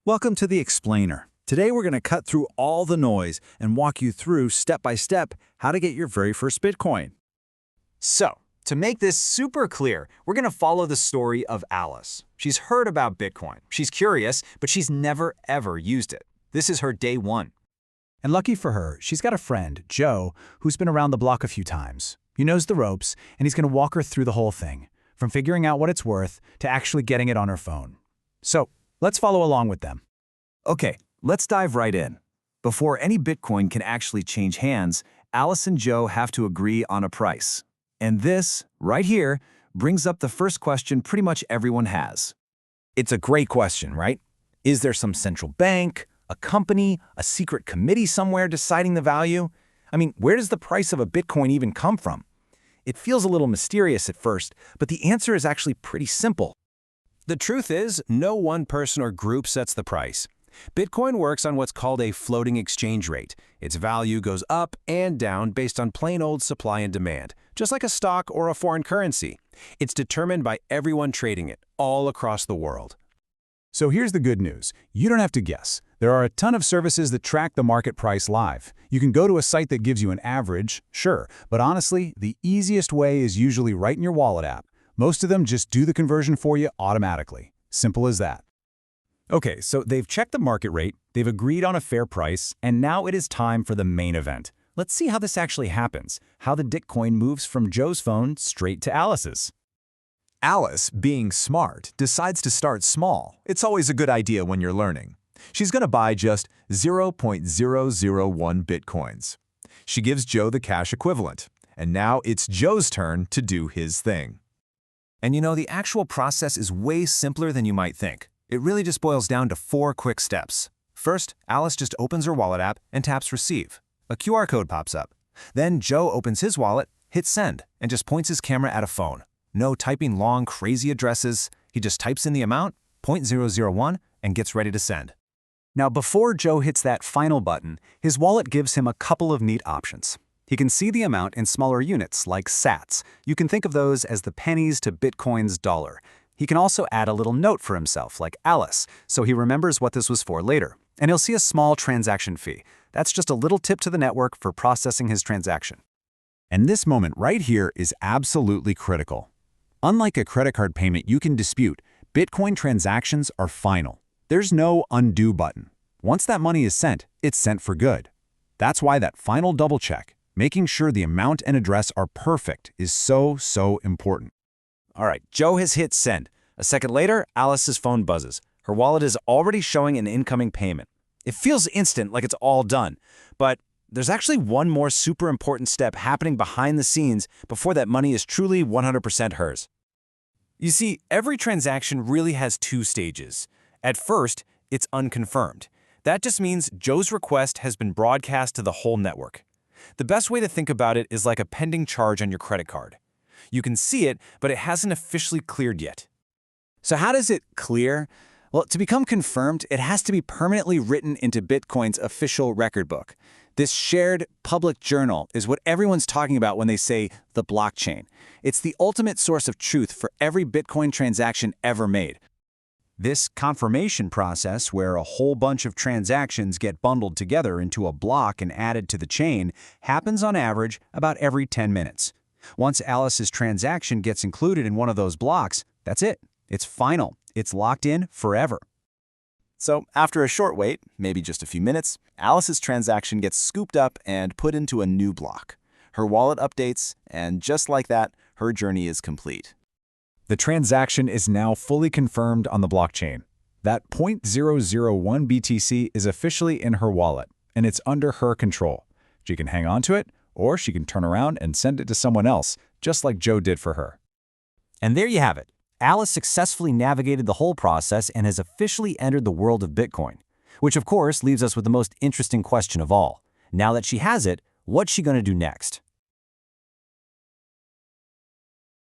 Welcome to the Explainer. Today we're going to cut through all the noise and walk you through step by step how to get your very first Bitcoin. So, to make this super clear, we're going to follow the story of Alice. She's heard about Bitcoin. She's curious, but she's never ever used it. This is her day one. And lucky for her, she's got a friend, Joe, who's been around the block a few times. He knows the ropes, and he's going to walk her through the whole thing, from figuring out what it's worth to actually getting it on her phone. So, let's follow along with them. Okay, let's dive right in. Before any Bitcoin can actually change hands, Alice and Joe have to agree on a price. And this, right here, brings up the first question pretty much everyone has. It's a great question, right? Is there some central bank, a company, a secret committee somewhere deciding the value? I mean, where does the price of a Bitcoin even come from? It feels a little mysterious at first, but the answer is actually pretty simple. The truth is, no one person or group sets the price. Bitcoin works on what's called a floating exchange rate. Its value goes up and down based on plain old supply and demand, just like a stock or a foreign currency. It's determined by everyone trading it, all across the world. So here's the good news. You don't have to guess. There are a ton of services that track the market price live. You can go to a site that gives you an average, sure, but honestly, the easiest way is usually right in your wallet app. Most of them just do the conversion for you automatically. Simple as that. Okay, so they've checked the market rate, they've agreed on a fair price, and now it is time for the main event. Let's see how this actually happens, how the Bitcoin moves from Joe's phone straight to Alice's. Alice, being smart, decides to start small. It's always a good idea when you're learning. She's going to buy just 0.001 Bitcoins. She gives Joe the cash equivalent, and now it's Joe's turn to do his thing. And you know, the actual process is way simpler than you might think. It really just boils down to 4 quick steps. First, Alice just opens her wallet app and taps Receive. A QR code pops up. Then Joe opens his wallet, hits Send, and just points his camera at a phone. No typing long, crazy addresses. He just types in the amount, 0.001, and gets ready to send. Now, before Joe hits that final button, his wallet gives him a couple of neat options. He can see the amount in smaller units, like sats. You can think of those as the pennies to Bitcoin's dollar. He can also add a little note for himself, like Alice, so he remembers what this was for later. And he'll see a small transaction fee. That's just a little tip to the network for processing his transaction. And this moment right here is absolutely critical. Unlike a credit card payment you can dispute, Bitcoin transactions are final. There's no undo button. Once that money is sent, it's sent for good. That's why that final double check, making sure the amount and address are perfect, is so important. All right, Joe has hit send. A second later, Alice's phone buzzes. Her wallet is already showing an incoming payment. It feels instant, like it's all done. But there's actually one more super important step happening behind the scenes before that money is truly 100% hers. You see, every transaction really has 2 stages. At first, it's unconfirmed. That just means Joe's request has been broadcast to the whole network. The best way to think about it is like a pending charge on your credit card. You can see it, but it hasn't officially cleared yet. So how does it clear? Well, to become confirmed, it has to be permanently written into Bitcoin's official record book. This shared public journal is what everyone's talking about when they say the blockchain. It's the ultimate source of truth for every Bitcoin transaction ever made. This confirmation process, where a whole bunch of transactions get bundled together into a block and added to the chain, happens on average about every 10 minutes. Once Alice's transaction gets included in one of those blocks, that's it. It's final. It's locked in forever. So after a short wait, maybe just a few minutes, Alice's transaction gets scooped up and put into a new block. Her wallet updates, and just like that, her journey is complete. The transaction is now fully confirmed on the blockchain. That 0.001 BTC is officially in her wallet, and it's under her control. She can hang on to it, or she can turn around and send it to someone else, just like Joe did for her. And there you have it. Alice successfully navigated the whole process and has officially entered the world of Bitcoin. Which of course leaves us with the most interesting question of all. Now that she has it, what's she going to do next?